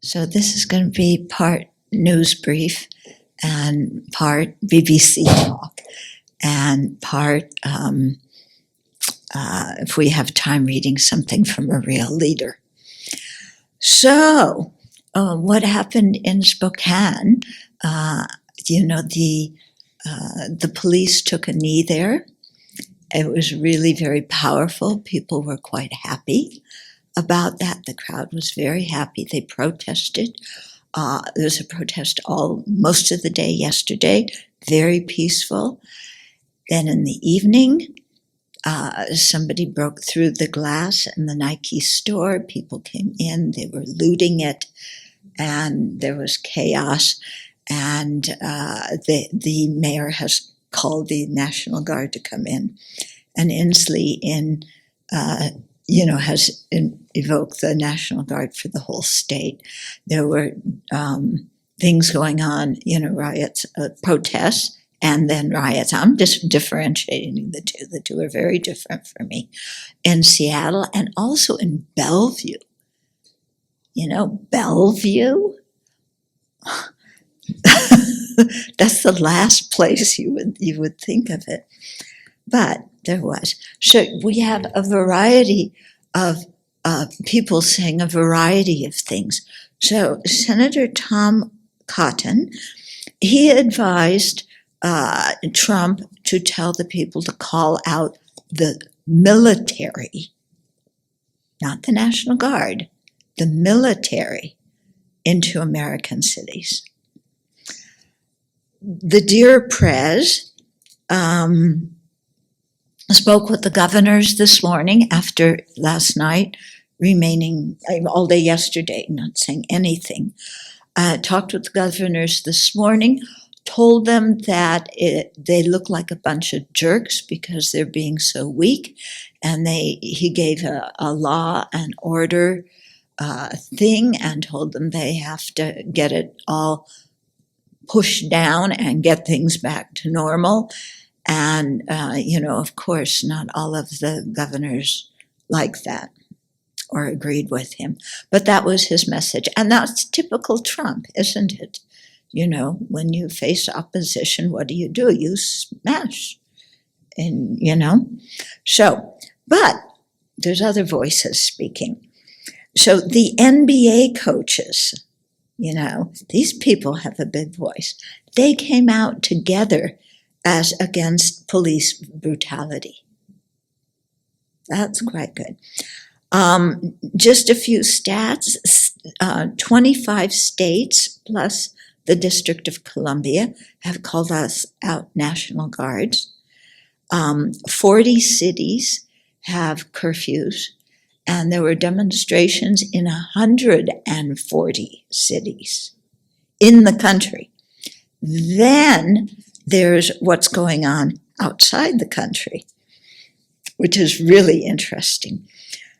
So this is going to be part news brief and part BBC talk and part, if we have time, reading something from a real leader. So what happened in Spokane, the police took a knee there. It was really very powerful. People were quite happy about that. The crowd was very happy. They protested. There was a protest most of the day yesterday, very peaceful. Then in the evening, somebody broke through the glass in the Nike store. People came in, they were looting it, and there was chaos. And the mayor has called the National Guard to come in. And Inslee has evoked the National Guard for the whole state. There were things going on, riots, protests, and then riots. I'm just differentiating the two. The two are very different for me. In Seattle and also in Bellevue. Bellevue? That's the last place you would think of it. But there was. So we have a variety of people saying a variety of things. So Senator Tom Cotton, he advised Trump to tell the people to call out the military, not the National Guard, the military into American cities. The dear Prez spoke with the governors this morning after last night, remaining all day yesterday, not saying anything. Talked with the governors this morning, told them that they look like a bunch of jerks because they're being so weak, and he gave a law and order thing and told them they have to get it all pushed down and get things back to normal. And, of course, not all of the governors like that or agreed with him. But that was his message. And that's typical Trump, isn't it? When you face opposition, what do? You smash. And, So, but there's other voices speaking. So the NBA coaches, these people have a big voice. They came out together as against police brutality. That's quite good. Just a few stats. 25 states plus the District of Columbia have called us out National Guards. 40 cities have curfews, and there were demonstrations in 140 cities in the country. Then there's what's going on outside the country, which is really interesting.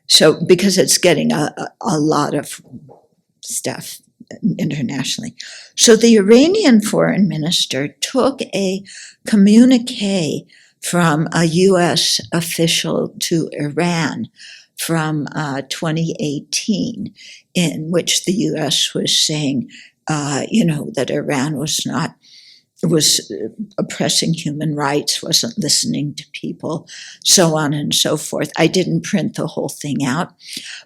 So, because it's getting a lot of stuff internationally. So the Iranian foreign minister took a communique from a U.S. official to Iran from 2018, in which the U.S. was saying, that Iran was oppressing human rights, wasn't listening to people, so on and so forth. I didn't print the whole thing out,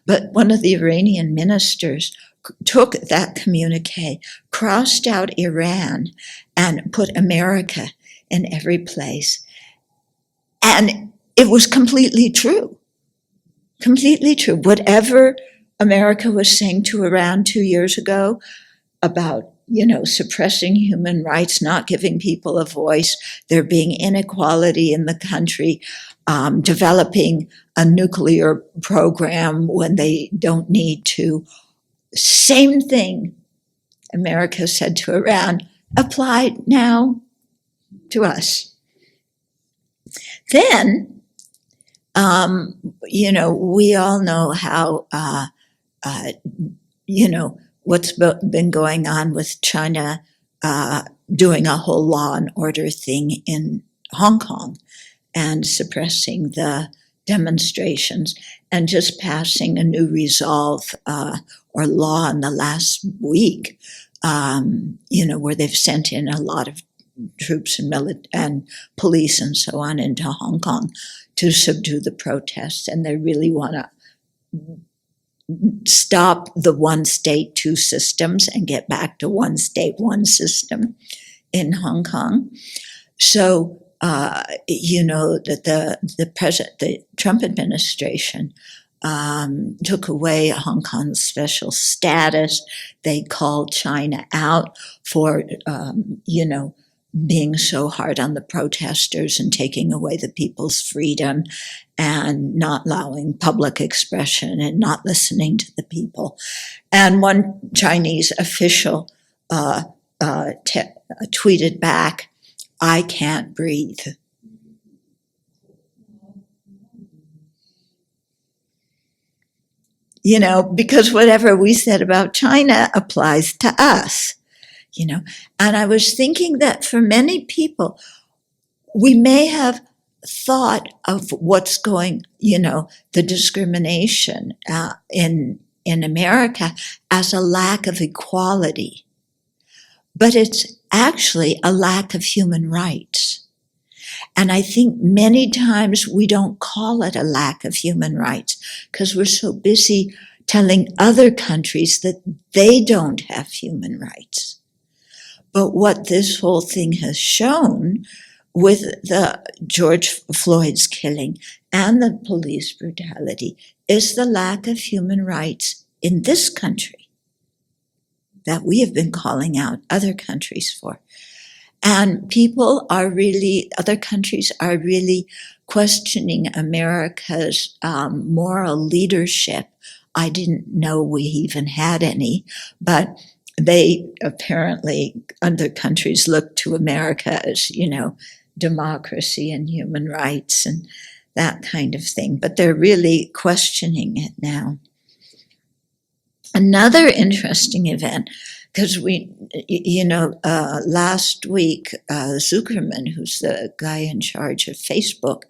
but one of the Iranian ministers took that communique, crossed out Iran, and put America in every place. And it was completely true. Completely true. Whatever America was saying to Iran 2 years ago about suppressing human rights, not giving people a voice, there being inequality in the country, developing a nuclear program when they don't need to. Same thing America said to Iran, applied now to us. Then, we all know how, what's been going on with China doing a whole law and order thing in Hong Kong and suppressing the demonstrations, and just passing a new resolve or law in the last week, where they've sent in a lot of troops and police and so on into Hong Kong to subdue the protests, and they really want to stop the one state, two systems and get back to one state, one system in Hong Kong. So, that the Trump administration took away Hong Kong's special status. They called China out for, being so hard on the protesters and taking away the people's freedom and not allowing public expression and not listening to the people. And one Chinese official tweeted back, "I can't breathe." Because whatever we said about China applies to us. And I was thinking that for many people, we may have thought of what's going, the discrimination in America as a lack of equality, but it's actually a lack of human rights. And I think many times we don't call it a lack of human rights because we're so busy telling other countries that they don't have human rights. But what this whole thing has shown with the George Floyd's killing and the police brutality is the lack of human rights in this country that we have been calling out other countries for. And other countries are really questioning America's moral leadership. I didn't know we even had any, but they apparently, other countries look to America as, democracy and human rights and that kind of thing. But they're really questioning it now. Another interesting event, because last week, Zuckerman, who's the guy in charge of Facebook,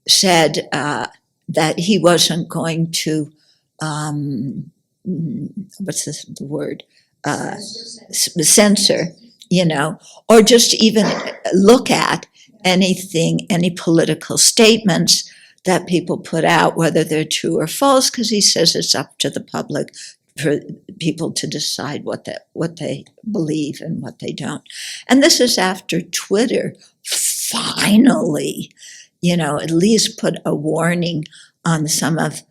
said that he wasn't going to, censor, or just even look at any political statements that people put out, whether they're true or false, because he says it's up to the public for people to decide what they believe and what they don't. And this is after Twitter finally, at least put a warning on some of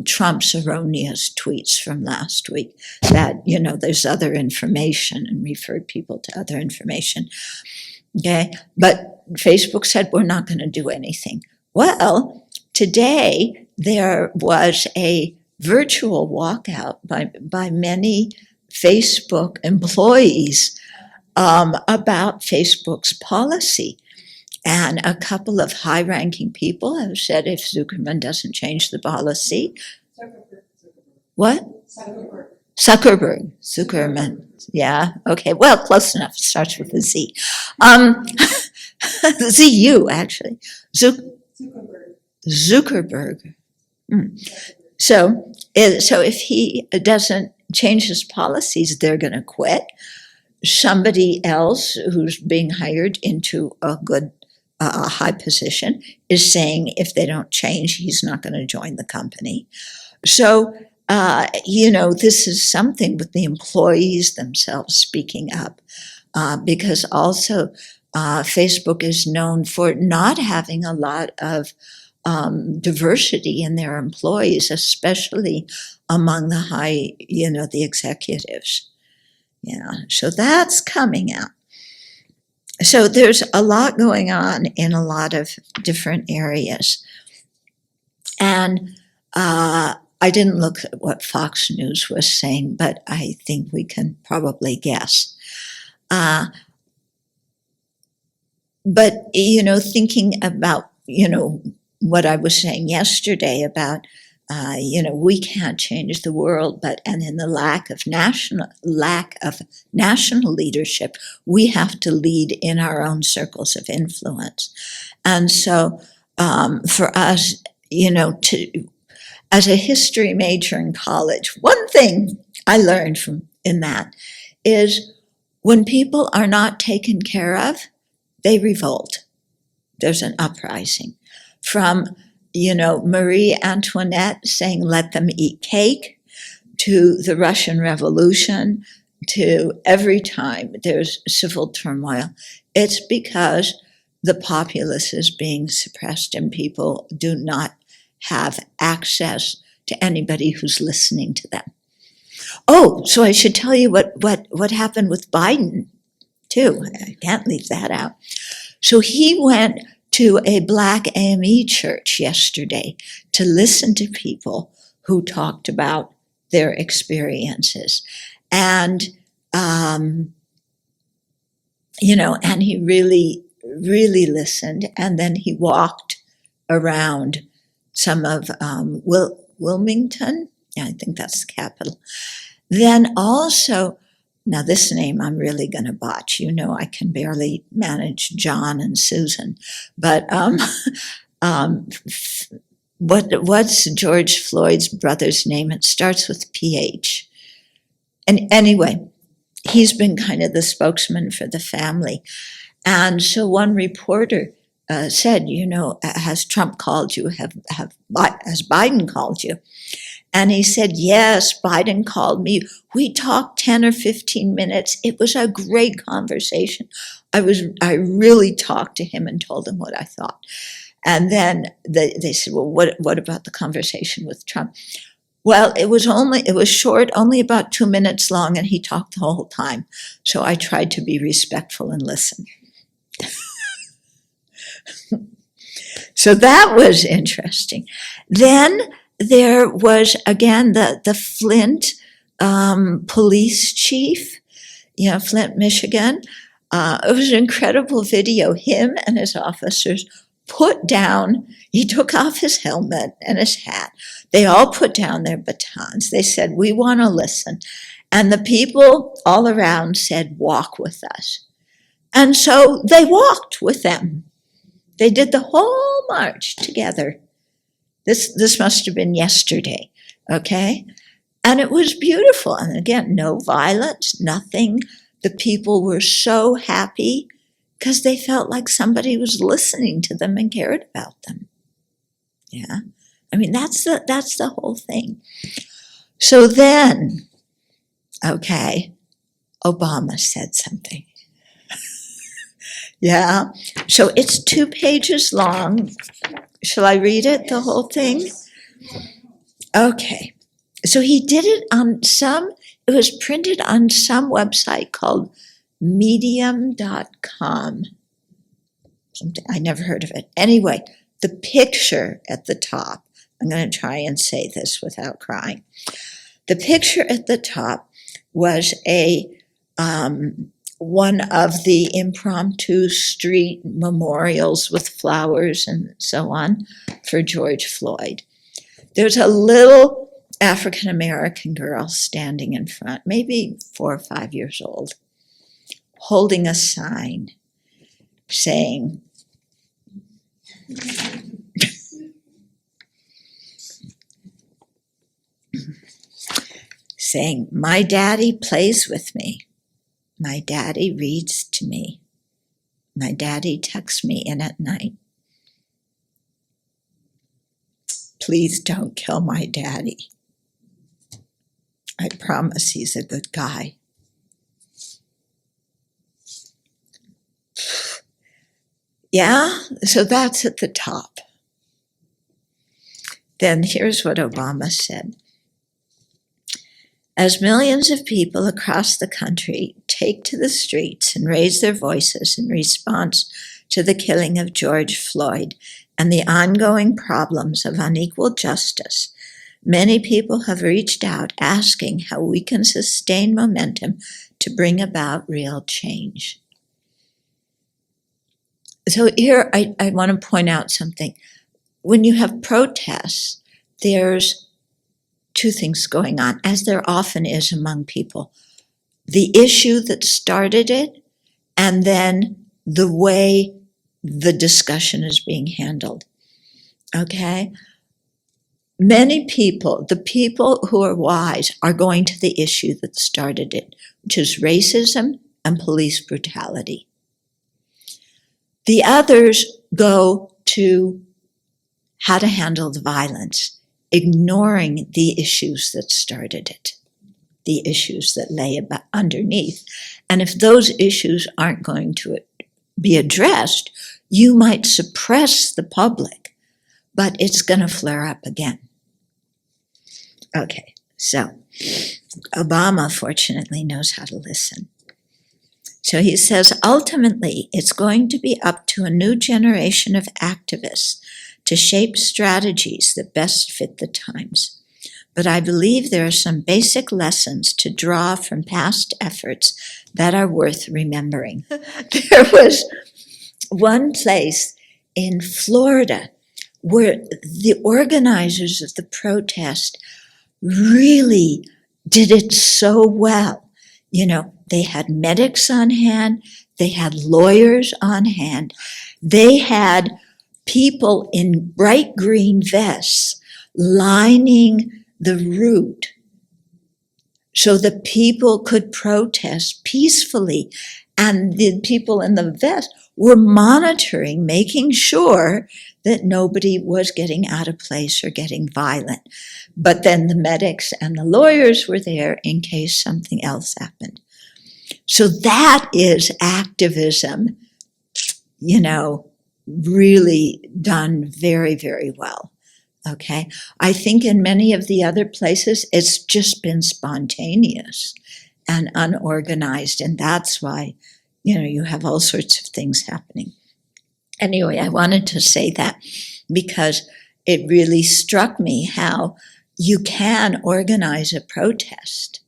Trump's erroneous tweets from last week that, there's other information and referred people to other information. Okay. But Facebook said, we're not going to do anything. Well, today there was a virtual walkout by many Facebook employees about Facebook's policy. And a couple of high-ranking people have said if Zuckerman doesn't change the policy... What? Zuckerman. Yeah, okay. Well, close enough. It starts with a Z. Z-U, actually. Zuckerberg. So if he doesn't change his policies, they're going to quit. Somebody else who's being hired into a high position is saying if they don't change, he's not going to join the company. So, this is something with the employees themselves speaking up, because also Facebook is known for not having a lot of diversity in their employees, especially among the the executives. Yeah, so that's coming out. So there's a lot going on in a lot of different areas. And I didn't look at what Fox News was saying, but I think we can probably guess. But, thinking about, what I was saying yesterday about, we can't change the world, and in the lack of national leadership, we have to lead in our own circles of influence. And so for us, as a history major in college, one thing I learned in that is when people are not taken care of, they revolt. There's an uprising from, Marie Antoinette saying, let them eat cake, to the Russian Revolution, to every time there's civil turmoil. It's because the populace is being suppressed and people do not have access to anybody who's listening to them. Oh, so I should tell you what happened with Biden, too. I can't leave that out. So he went to a Black AME church yesterday to listen to people who talked about their experiences. And, and he really, really listened. And then he walked around some of Wilmington. Yeah, I think that's the capital. Then also, now this name I'm really going to botch. I can barely manage John and Susan. But what's George Floyd's brother's name? It starts with PH. And anyway, he's been kind of the spokesman for the family. And so one reporter said, has Trump called you? Has Biden called you? And he said, yes, Biden called me. We talked 10 or 15 minutes. It was a great conversation. I really talked to him and told him what I thought. And then they said, well, what about the conversation with Trump? Well, it was short, only about 2 minutes long, and he talked the whole time. So I tried to be respectful and listen. So that was interesting. Then there was, again, the Flint police chief, Flint, Michigan. It was an incredible video. Him and his officers he took off his helmet and his hat. They all put down their batons. They said, we want to listen. And the people all around said, walk with us. And so they walked with them. They did the whole march together. This must have been yesterday, okay? And it was beautiful. And again, no violence, nothing. The people were so happy because they felt like somebody was listening to them and cared about them. Yeah, I mean, that's the whole thing. So then, okay, Obama said something. Yeah, so it's 2 pages long. Shall I read it, the whole thing? Okay. So he did it it was printed on some website called medium.com. Something, I never heard of it. Anyway, the picture at the top, I'm going to try and say this without crying. The picture at the top was one of the impromptu street memorials with flowers and so on for George Floyd. There's a little African-American girl standing in front, maybe 4 or 5 years old, holding a sign saying, my daddy plays with me. My daddy reads to me. My daddy tucks me in at night. Please don't kill my daddy. I promise he's a good guy. Yeah, so that's at the top. Then here's what Obama said. As millions of people across the country take to the streets and raise their voices in response to the killing of George Floyd and the ongoing problems of unequal justice, many people have reached out asking how we can sustain momentum to bring about real change. So here I want to point out something. When you have protests, there's 2 things going on, as there often is among people. The issue that started it, and then the way the discussion is being handled. Okay? many people, the people who are wise, are going to the issue that started it, which is racism and police brutality. The others go to how to handle the violence, ignoring the issues that started it, the issues that lay underneath. And if those issues aren't going to be addressed, you might suppress the public, but it's going to flare up again. Okay, so Obama fortunately knows how to listen. So he says, ultimately, it's going to be up to a new generation of activists to shape strategies that best fit the times. But I believe there are some basic lessons to draw from past efforts that are worth remembering. There was one place in Florida where the organizers of the protest really did it so well. You know, they had medics on hand, they had lawyers on hand, they had people in bright green vests lining the route so that people could protest peacefully. And the people in the vest were monitoring, making sure that nobody was getting out of place or getting violent. But then the medics and the lawyers were there in case something else happened. So that is activism, you know, really done very, very well. Okay. I think in many of the other places, it's just been spontaneous and unorganized. And that's why, you know, you have all sorts of things happening. Anyway, I wanted to say that because it really struck me how you can organize a protest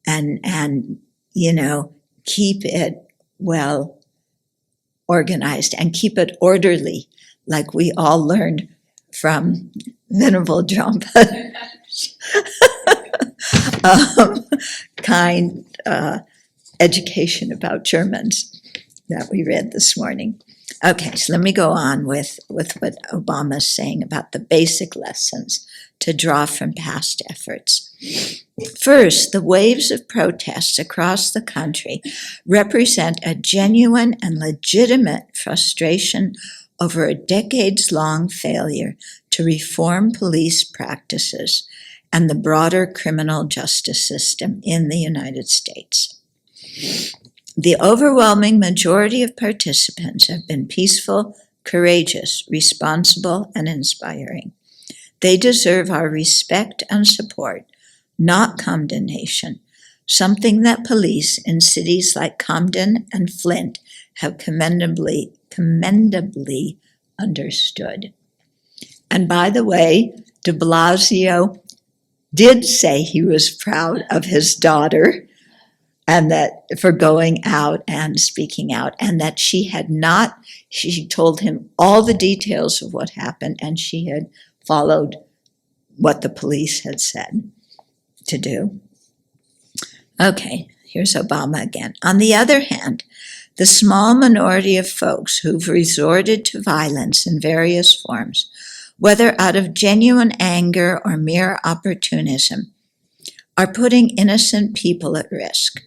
and you know, keep it well organized and keep it orderly, like we all learned from Venerable John Putter's kind education about Germans that we read this morning. Okay, so let me go on with what Obama's saying about the basic lessons to draw from past efforts. First, the waves of protests across the country represent a genuine and legitimate frustration over a decades-long failure to reform police practices and the broader criminal justice system in the United States. The overwhelming majority of participants have been peaceful, courageous, responsible, and inspiring. They deserve our respect and support, not condemnation, something that police in cities like Camden and Flint have commendably understood. And by the way, de Blasio did say he was proud of his daughter and that for going out and speaking out, and that she told him all the details of what happened, and she had followed what the police had said to do. Okay, here's Obama again. On the other hand, the small minority of folks who've resorted to violence in various forms, whether out of genuine anger or mere opportunism, are putting innocent people at risk,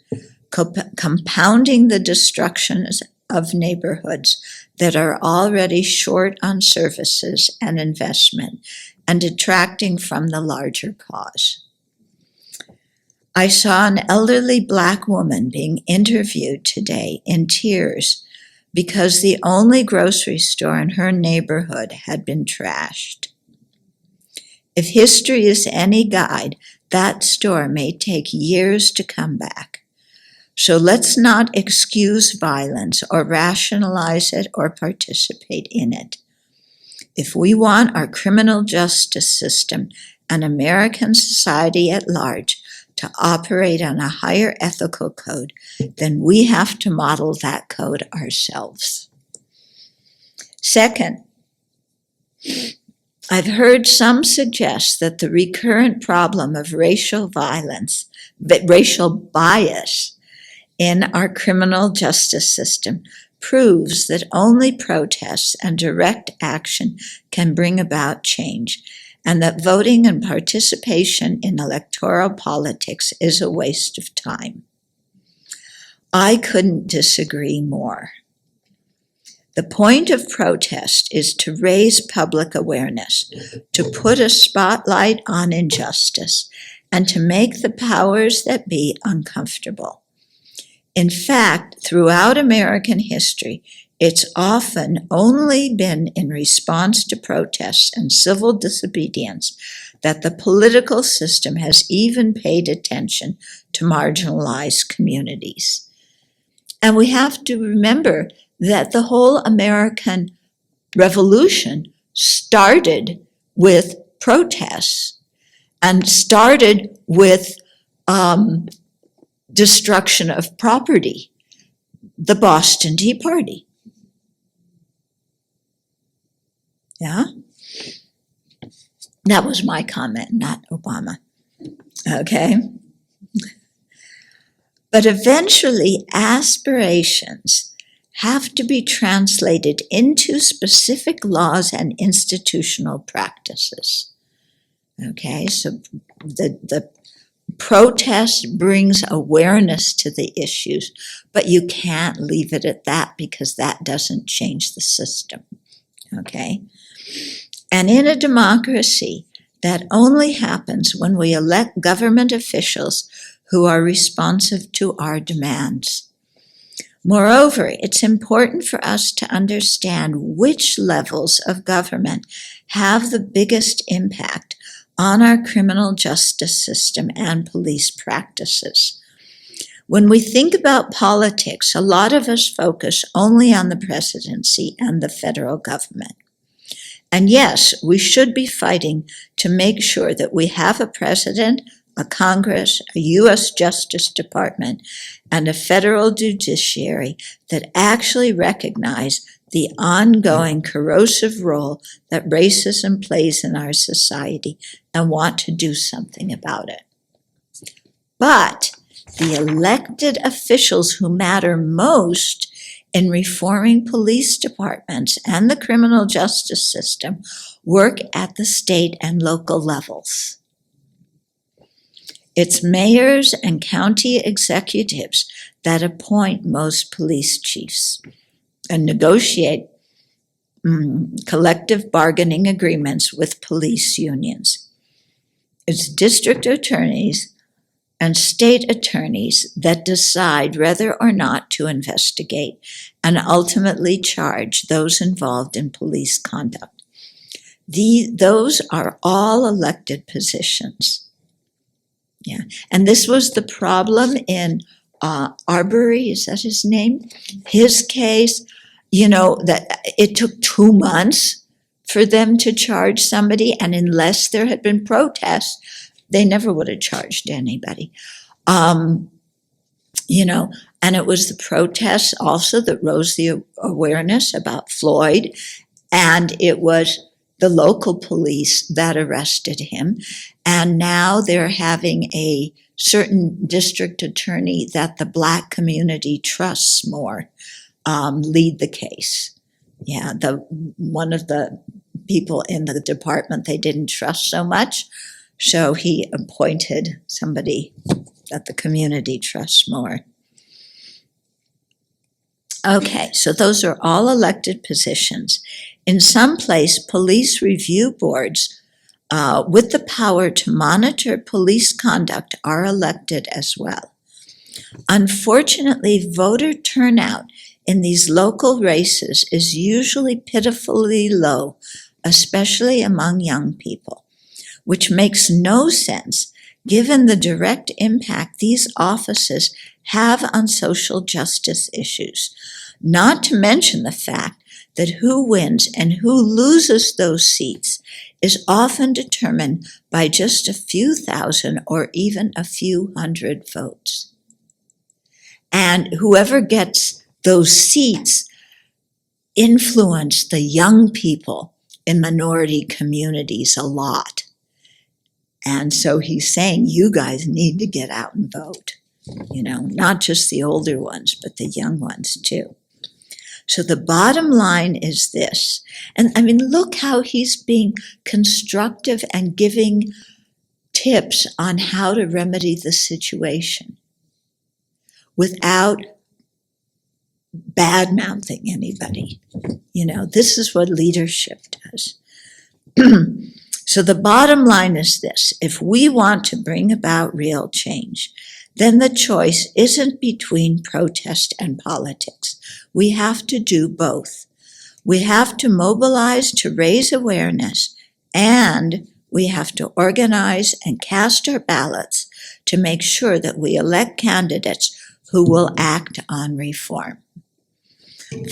compounding the destructions of neighborhoods that are already short on services and investment and detracting from the larger cause. I saw an elderly Black woman being interviewed today in tears because the only grocery store in her neighborhood had been trashed. If history is any guide, that store may take years to come back. So let's not excuse violence or rationalize it or participate in it. If we want our criminal justice system and American society at large to operate on a higher ethical code, then we have to model that code ourselves. Second, I've heard some suggest that the recurrent problem of racial bias in our criminal justice system proves that only protests and direct action can bring about change, and that voting and participation in electoral politics is a waste of time. I couldn't disagree more. The point of protest is to raise public awareness, to put a spotlight on injustice, and to make the powers that be uncomfortable. In fact, throughout American history, it's often only been in response to protests and civil disobedience that the political system has even paid attention to marginalized communities. And we have to remember that the whole American Revolution started with protests and started with destruction of property, the Boston Tea Party. Yeah? That was my comment, not Obama. Okay? But eventually, aspirations have to be translated into specific laws and institutional practices. Okay, so the protest brings awareness to the issues, but you can't leave it at that because that doesn't change the system. Okay? And in a democracy, that only happens when we elect government officials who are responsive to our demands. Moreover, it's important for us to understand which levels of government have the biggest impact on our criminal justice system and police practices. When we think about politics, a lot of us focus only on the presidency and the federal government. And yes, we should be fighting to make sure that we have a president, a Congress, a U.S. Justice Department, and a federal judiciary that actually recognize the ongoing corrosive role that racism plays in our society and want to do something about it. But the elected officials who matter most in reforming police departments and the criminal justice system work at the state and local levels. It's mayors and county executives that appoint most police chiefs and negotiate collective bargaining agreements with police unions. It's district attorneys and state attorneys that decide whether or not to investigate and ultimately charge those involved in police conduct. Those are all elected positions. Yeah, and this was the problem in Arbery, is that his name? His case, that it took 2 months for them to charge somebody, and unless there had been protests, they never would have charged anybody. And it was the protests also that rose the awareness about Floyd, and it was the local police that arrested him. And now they're having a certain district attorney that the Black community trusts more lead the case. Yeah, one of the people in the department they didn't trust so much, so he appointed somebody that the community trusts more. Okay, so those are all elected positions. In some place, police review boards with the power to monitor police conduct are elected as well. Unfortunately, voter turnout in these local races is usually pitifully low, especially among young people, which makes no sense given the direct impact these offices have on social justice issues, not to mention the fact that who wins and who loses those seats is often determined by just a few thousand or even a few hundred votes. And whoever gets those seats influence the young people in minority communities a lot. And so he's saying, you guys need to get out and vote, not just the older ones, but the young ones too. So the bottom line is this. And I mean, look how he's being constructive and giving tips on how to remedy the situation without bad-mouthing anybody. This is what leadership does. So the bottom line is this. If we want to bring about real change, then the choice isn't between protest and politics. We have to do both. We have to mobilize to raise awareness, and we have to organize and cast our ballots to make sure that we elect candidates who will act on reform.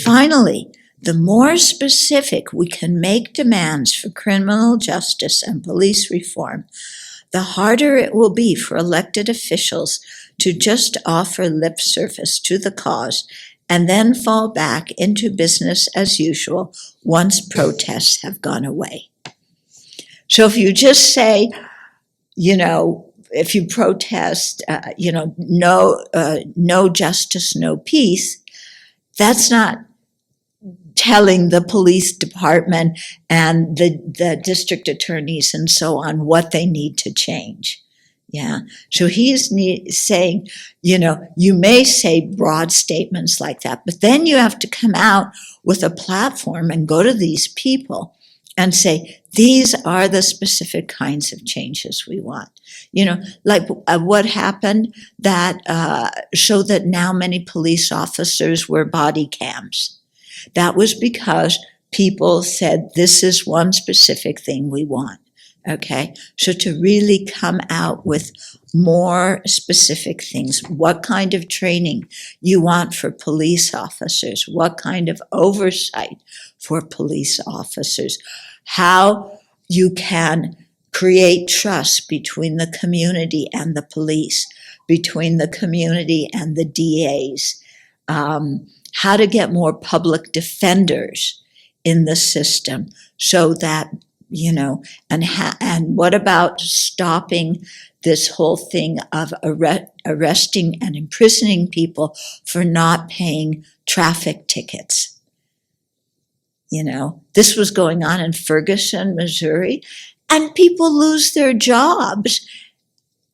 Finally, the more specific we can make demands for criminal justice and police reform, the harder it will be for elected officials to just offer lip service to the cause and then fall back into business as usual once protests have gone away. So if you just say, if you protest, no justice, no peace, that's not telling the police department and the district attorneys and so on what they need to change. Yeah. So he's saying, you may say broad statements like that, but then you have to come out with a platform and go to these people and say, these are the specific kinds of changes we want. Like what happened that showed that now many police officers wear body cams. That was because people said, this is one specific thing we want. Okay, so to really come out with more specific things, what kind of training you want for police officers, what kind of oversight for police officers, how you can create trust between the community and the police, between the community and the DAs, how to get more public defenders in the system so that, and what about stopping this whole thing of arresting and imprisoning people for not paying traffic tickets? This was going on in Ferguson, Missouri, and people lose their jobs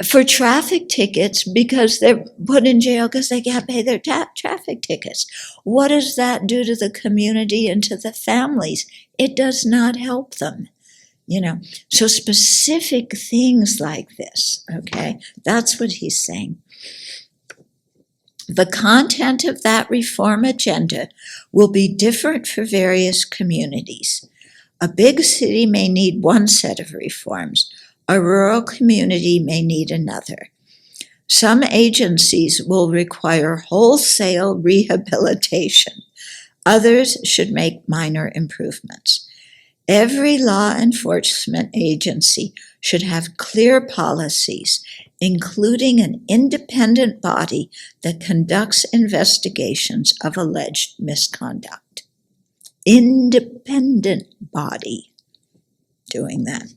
for traffic tickets because they're put in jail because they can't pay their traffic tickets. What does that do to the community and to the families? It does not help them. So specific things like this, okay, that's what he's saying. The content of that reform agenda will be different for various communities. A big city may need one set of reforms. A rural community may need another. Some agencies will require wholesale rehabilitation. Others should make minor improvements. Every law enforcement agency should have clear policies, including an independent body that conducts investigations of alleged misconduct. Independent body doing that.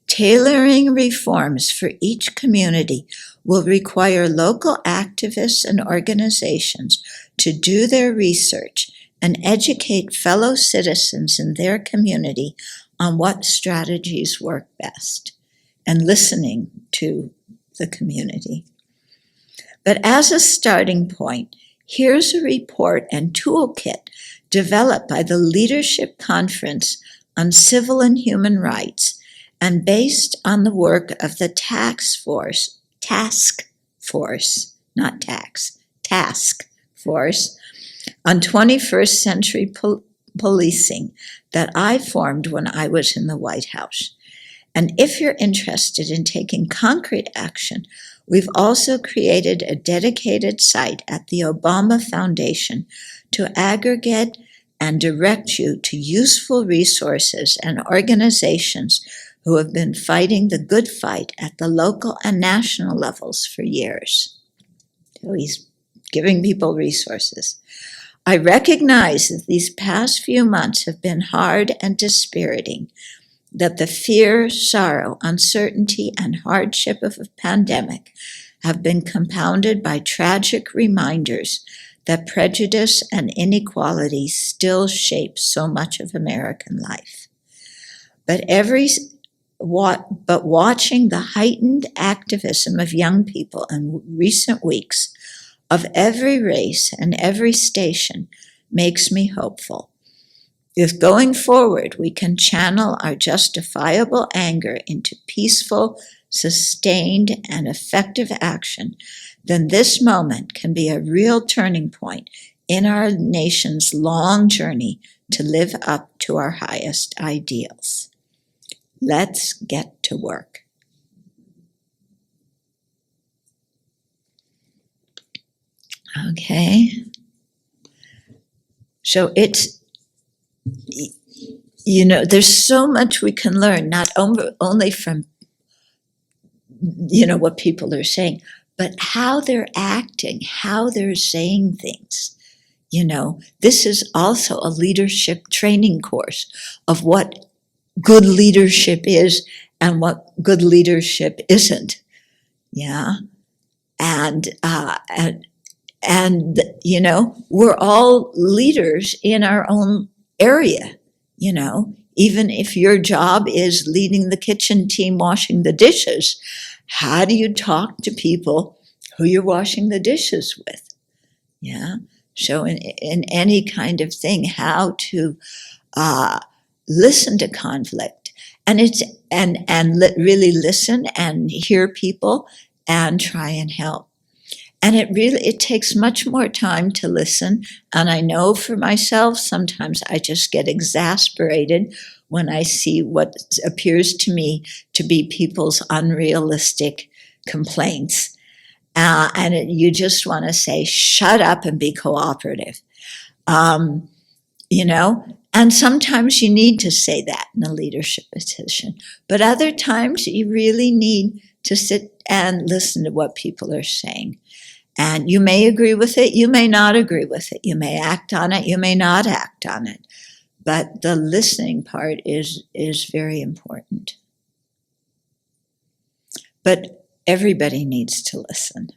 Tailoring reforms for each community will require local activists and organizations to do their research and educate fellow citizens in their community on what strategies work best, and listening to the community. But as a starting point, here's a report and toolkit developed by the Leadership Conference on Civil and Human Rights and based on the work of the task force on 21st century policing that I formed when I was in the White House. And if you're interested in taking concrete action, we've also created a dedicated site at the Obama Foundation to aggregate and direct you to useful resources and organizations who have been fighting the good fight at the local and national levels for years. So he's giving people resources. I recognize that these past few months have been hard and dispiriting, that the fear, sorrow, uncertainty, and hardship of a pandemic have been compounded by tragic reminders that prejudice and inequality still shape so much of American life. But watching the heightened activism of young people in recent weeks of every race and every station makes me hopeful. If going forward we can channel our justifiable anger into peaceful, sustained, and effective action, then this moment can be a real turning point in our nation's long journey to live up to our highest ideals. Let's get to work. Okay. So it's, there's so much we can learn, not only from, what people are saying, but how they're acting, how they're saying things. This is also a leadership training course of what good leadership is and what good leadership isn't. Yeah. And we're all leaders in our own area, even if your job is leading the kitchen team washing the dishes. How do you talk to people who you're washing the dishes with? Yeah. So in any kind of thing, how to listen to conflict, and really listen and hear people and try and help. And it takes much more time to listen. And I know for myself, sometimes I just get exasperated when I see what appears to me to be people's unrealistic complaints. You just want to say, shut up and be cooperative. And sometimes you need to say that in a leadership position. But other times you really need to sit and listen to what people are saying. And you may agree with it, you may not agree with it. You may act on it, you may not act on it. But the listening part is very important. But everybody needs to listen.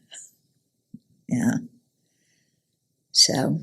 Yeah. So